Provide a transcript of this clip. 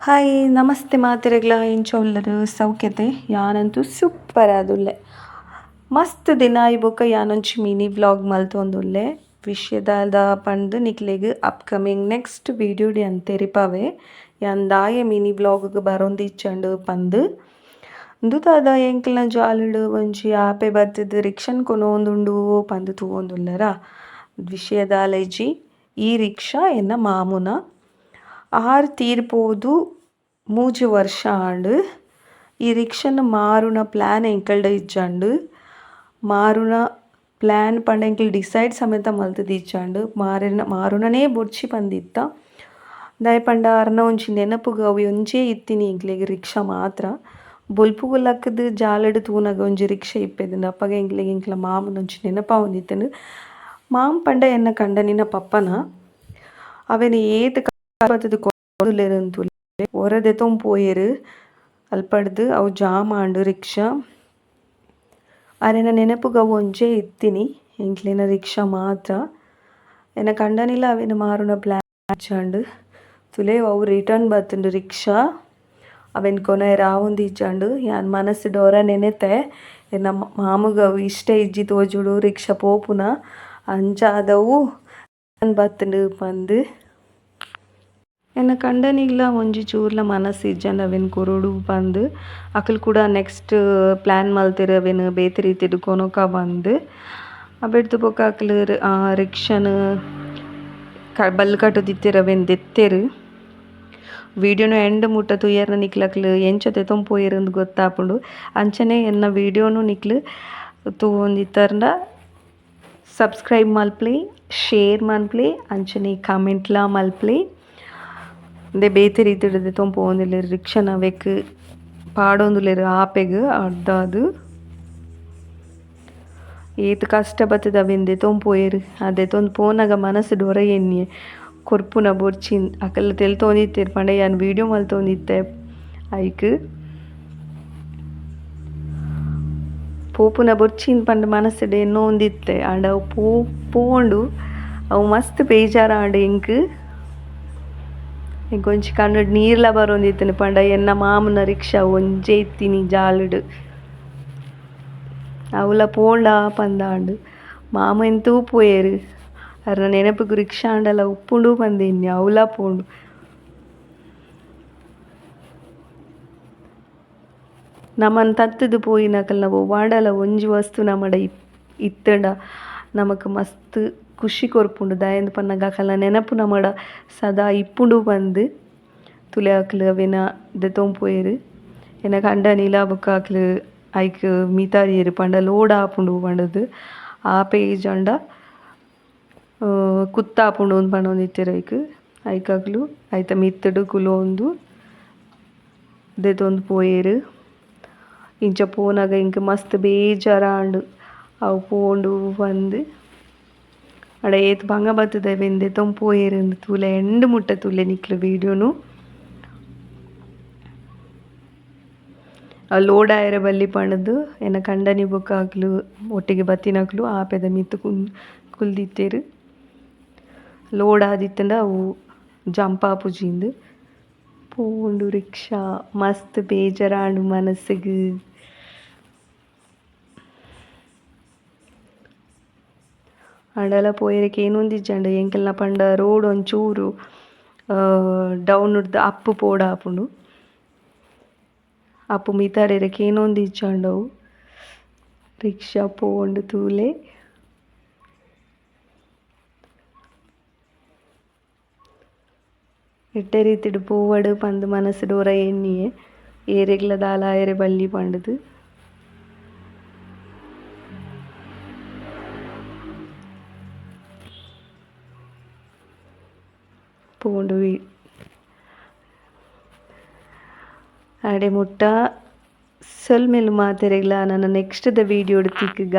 hi ನಮಸ್ತೆ ಮಾತಿರೆಗ್ಲ ಇಂಚೊಲ್ಲರು ಸೌಖ್ಯತೆ ಯಾನಂತೂ super ಆದುಲ್ಲೆ ಮಸ್ತ್ ದಿನ ಆಯ್ಬೊಕ ಯಾನೊಂಚಿ ಮಿನಿ ವ್ಲಾಗ್ ಮಲ್ತೊಂದುಲ್ಲೆ ವಿಷಯದ ಪಂಡ್ ನಿಕ್ಲೆಗ್ ಅಪ್ಕಮಿಂಗ್ ನೆಕ್ಸ್ಟ್ ವೀಡಿಯೋಡಿ ಅಂತೆರಿಪಾವೆ ಯಾಂದಾಯ ಮಿನಿ ವ್ಲಾಗ್ ಬರೊಂದಿಚ್ಚಂಡು ಪಂದ್ ದಾದ ಎಂಕ್ಲ್ನ ಜಾಲುಡು ಒಂಜಿ ಆಪೆ ಬತ್ತದ ರಿಕ್ಷನ್ ಕೊನೊಂದುಂಡು ಪಂದ್ ತೂವೊಂದುಲ್ಲೆರ ವಿಷಯದಾಲೆಜಿ ಈ ರಿಕ್ಷಾ ಎನ್ನ ಮಾಮುನ ಆರು ತೀರ್ಪೋದು 3 ವರ್ಷ ಆಂಡ್ ಈ ರಿಕ್ಷನ್ ಮಾರುನ ಪ್ಲ್ಯಾನ್ ಎಂಕಲ್ಡ ಇಜ್ಜಂಡು ಮಾರುನ ಪ್ಲ್ಯಾನ್ ಪಂಡ ಎಂಕಲ್ ಡಿಸೈಡ್ ಸಮೇತ ಮಲ್ತುದು ಇಜ್ಜಂಡು ಮಾರುನನೇ ಬೊಡ್ಚಿ ಪಂದಿತ್ತ ದಾಯೆ ಪಂಡ ಅರ್ನ ಒಂಜಿ ನೆನಪುಗ ಅವು ಒಂಜೇ ಇತ್ತಿನಿ ಎಂಕ್ಲೆಗ್ ರಿಕ್ಷಾ ಮಾತ್ರ ಬೊಲ್ಪುಗುಲಕ್ಕದು ಜಾಲಡ್ ತೂನಗ ಒಂಜಿ ರಿಕ್ಷಾ ಇಪ್ಪೆದುಂಡು ಅಪ್ಪಗ ಎಂಕ್ಲೆಗ್ ಎಂಕ್ಲ ಮಾಮುನ ಒಂಜಿ ನೆನಪಾವೊಂದಿತ್ತುಂಡು ಮಾಮ್ ಪಂಡ ಎನ್ನ ಕಂಡನಿನ ಪಪ್ಪನ ಅವೆನ್ ಏತ್ ಬತ್ತುದು ಕೊರೊಂದುಲ್ಲೆರ್ ಒರದೆತೊಂದು ಪೋಯೆರ್ ಅಲ್ಪಡ್ದು ಅವು ಜಾಮ್ ಆಂಡ್ ರಿಕ್ಷಾ ಅರೆನ ನೆನಪುಗ ಅವು ಒಂಜೇ ಇತ್ತಿನಿ ಎಂಕ್ಲೆನ ರಿಕ್ಷಾ ಮಾತ್ರ ಎನ್ನ ಕಂಡನಿಲ ಅವೆನ್ ಮಾರುನ ಪ್ಲ್ಯಾನ್ ಇಜ್ಜಂಡು ತುಲೆ ಅವು ರಿಟರ್ನ್ ಬತ್ತುಂಡು ರಿಕ್ಷಾ ಅವೆನ್ ಕೊನೆಯರ್ ಆವೊಂದಿಜ್ಜಂಡು ಯಾನ್ ಮನಸ್ಸು ಡೊರ ನೆನೆತೆ ಎನ್ನ ಮಾಮುಗ ಅವು ಇಷ್ಟ ಇಜ್ಜಿ ತೋಜುಡು ರಿಕ್ಷಾ ಪೋಪುನ ಅಂಚಾದವು ಬತ್ತುಂಡು ಪಂದ್ ಎನ್ನ ಕಂಡನಿಗ್ಲ ಒಂಜಿ ಚೂರ್ಲ ಮನಸ್ಸು ಇಜ್ಜಂಡು ಅವೆನ್ ಕೊರೊಡು ಪಂದ್ ಅಕುಲು ಕೂಡ ನೆಕ್ಸ್ಟ್ ಪ್ಲ್ಯಾನ್ ಮಲ್ತೆರ್ ಅವೆನ್ ಬೇತೆ ರೀತಿಡ್ ಕೊನೊಕ ಪಂದ್ ಅಬೆಡ್ದು ಬೊಕ ಅಕುಲು ರಿಕ್ಷನ್ ಬಲ್ಲ್ ಕಟುದಿತ್ತೆರ್ ಅವೆನ್ ದೆತ್ತೆರ್ ವಿಡಿಯೋನು ಎಂಡ್ ಮುಟ್ಟ ತೂಯೆರ್ನ ನಿಕ್ಲ್ ಅಕುಲು ಎಂಚ ದೆತೊಂದು ಪೋಯೆರ್ ಅಂದ್ ಗೊತ್ತಾಪುಂಡು ಅಂಚನೆ ಎನ್ನ ವಿಡಿಯೋನು ನಿಕ್ಲ್ ತೂವೊಂದಿತ್ತರ್ನ ಸಬ್ಸ್ಕ್ರೈಬ್ ಮಲ್ಪ್ಲಿ ಶೇರ್ ಮನ್ಪ್ಲಿ ಅಂಚನೆ ಕಮೆಂಟ್ಲ ಮಲ್ಪ್ಲಿ ಇಂದೆ ಬೇತೆ ರೀತಿಡ್ ದೆತೊಂದು ಪೋವೊಂದುಲ್ಲೆರ್ ರಿಕ್ಷಾನ ಅವೆಕ್ ಪಾಡೊಂದುಲ್ಲೆರ್ ಆಪೆಗ್ ಅಡ್ದಾದ್ ಏತ್ ಕಷ್ಟ ಬತ್ತುದು ಅವೆನ್ ದೆತೊಂದು ಪೋಯೆರ್ ಆ ದೆತೊಂದು ಪೋನಾಗ ಮನಸ್ಸು ಡೊರ ಎನ್ನಿಯೆ ಕೊರ್ಪುನ ಬೊಡ್ಚಿನ್ ಅಕಲ್ ತೆಲ್ತೊಂದಿತ್ತೆರ್ ಪಂಡ ಯಾನ್ ವಿಡಿಯೋ ಮಲ್ತೊಂದಿತ್ತೆ ಐಕ್ ಪೋಪುನ ಬೊಡ್ಚಿನ್ ಪಂಡ ಮನಸ್ಸುಡು ಎನ್ನೊಂದಿತ್ತೆ ಆಂಡ ಅವು ಪೋಂಡು ಅವು ಮಸ್ತ್ ಬೇಜಾರ ಆಂಡ್ ಎಂಕೊಂಜಿ ಕಣ್ಣುಡು ನೀರ್ಲ ಬರೊಂದಿತ್ತುಂಡು ಪಂಡ ಎನ್ನ ಮಾಮುನ ರಿಕ್ಷಾ ಒಂಜೇ ಇತ್ತಿನಿ ಜಾಲುಡ್ ಅವಲ ಪೋಂಡ ಪಂದಾಂಡ್ ಮಾಮ ಎಂತೂ ಪೋಯೆರ್ ಅರ್ನ ನೆನಪುಗು ರಿಕ್ಷಾ ಆಂಡಲ ಉಪ್ಪುಂಡು ಪಂದೆನ್ನಿ ಅವಲ ಪೋಂಡು ನಮನ್ ತತ್ತುದು ಪೋಯಿನಕಲ್ನ ಒವ್ವಾಂಡಲ ಒಂಜಿ ವಸ್ತು ನಮಡ ಇತ್ತಂಡ ನಮಕ್ ಮಸ್ತ್ ಖುಷಿ ಕೊರ್ಪುಂಡು ದಾಯೆಂದು ಪನ್ನಗ ಅಕಲ್ನ ನೆನಪು ನಮಡ ಸದಾ ಇಪ್ಪುಂಡು ಪಂದ್ ತುಲೆ ಅಕುಲು ಅವೆನ ದೆತೊಂದು ಪೋಯೆರ್ ಎನ್ನ ಕಂಡನಿಲ ಬೊಕ ಅಕುಲು ಐಕ್ ಮೀತಾದೆರ್ ಪಂಡ ಲೋಡ್ ಆಪುಂಡು ಪಂಡದ್ ಆಪೆ ಇಜ್ಜಂಡ ಕುತ್ತಾಪುಂಡು ಅಂದ್ ಪಂಡೊಂದಿತ್ತೆರ್ ಐಕ್ ಅಕುಲು ಐತ ಮಿತ್ತುಡು ಕುಲೊಂದು ದೆತೊಂದು ಪೋಯೆರ್ ಇಂಚ ಪೋನಾಗ ಎಂಕ್ ಮಸ್ತ್ ಬೇಜಾರ ಆಂಡ್ ಅವು ಪೋಂಡು ಪಂದ್ ಆಂಡ ಏತ್ ಬಂಗ ಬತ್ತುದು ಅವೆನ್ ದೆತೊಂದು ಪೋಯೆರ್ ಅಂದ್ ತೂಲೆ ಎಂಡ್ ಮುಟ್ಟ ತೂಲೆ ನಿಕ್ಲ್ ವಿಡಿಯೋನು ಲೋಡ್ ಆಯೆರೆ ಬಲ್ಲಿ ಪಂಡದು ಎನ್ನ ಕಂಡನಿ ಬೊಕ ಅಕುಲು ಒಟ್ಟಿಗೆ ಬತ್ತಿನಕ್ಲು ಆಪೆದ ಮಿತ್ತ್ ಕುಲ್ದಿತ್ತೆರ್ ಲೋಡ್ ಆದಿತ್ತಂಡ ಅವು ಜಂಪ್ ಆಪುಜಿಂದ್ ಪೋಂಡು ರಿಕ್ಷಾ ಮಸ್ತ್ ಬೇಜಾರ ಆಂಡ್ ಮನಸ್ಸುಗ್ ಆಂಡಲ ಪೋಯೆರೆಗ್ ಏನೊಂದಿಜ್ಜಂಡು ಎಂಕಲ್ನ ಪಂಡ ರೋಡ್ ಒಂಚೂರು ಡೌನ್ಡ್ ಅಪ್ ಪೋಡಾಪುಂಡು ಅಪ್ಪು ಮಿತಾಡೆರೆಗ್ ಏನೊಂದಿಜ್ಜಂಡು ಅವು ರಿಕ್ಷಾ ಪೋಂಡು ತೂಲೆ ಎಡ್ಡೆ ರೀತಿಡ್ ಪೋವಡ್ ಪಂದ್ ಮನಸ್ಸು ಡೊರ ಎನ್ನಿಯೆ ಏರೆಗ್ಲ ದಾಲ ಆಯೆರೆ ಬಲ್ಲಿ ಪಂಡದ್ ಪೋಂಡು ಆಡೆ ಮುಟ್ಟ ಸೊಲ್ಮೆಲು ಮಾತೆರೆಗ್ಲ ನನ್ನ ನೆಕ್ಸ್ಟ್ ದ ವಿಡಿಯೋಡ್ ತಿಕ್ಕುಗ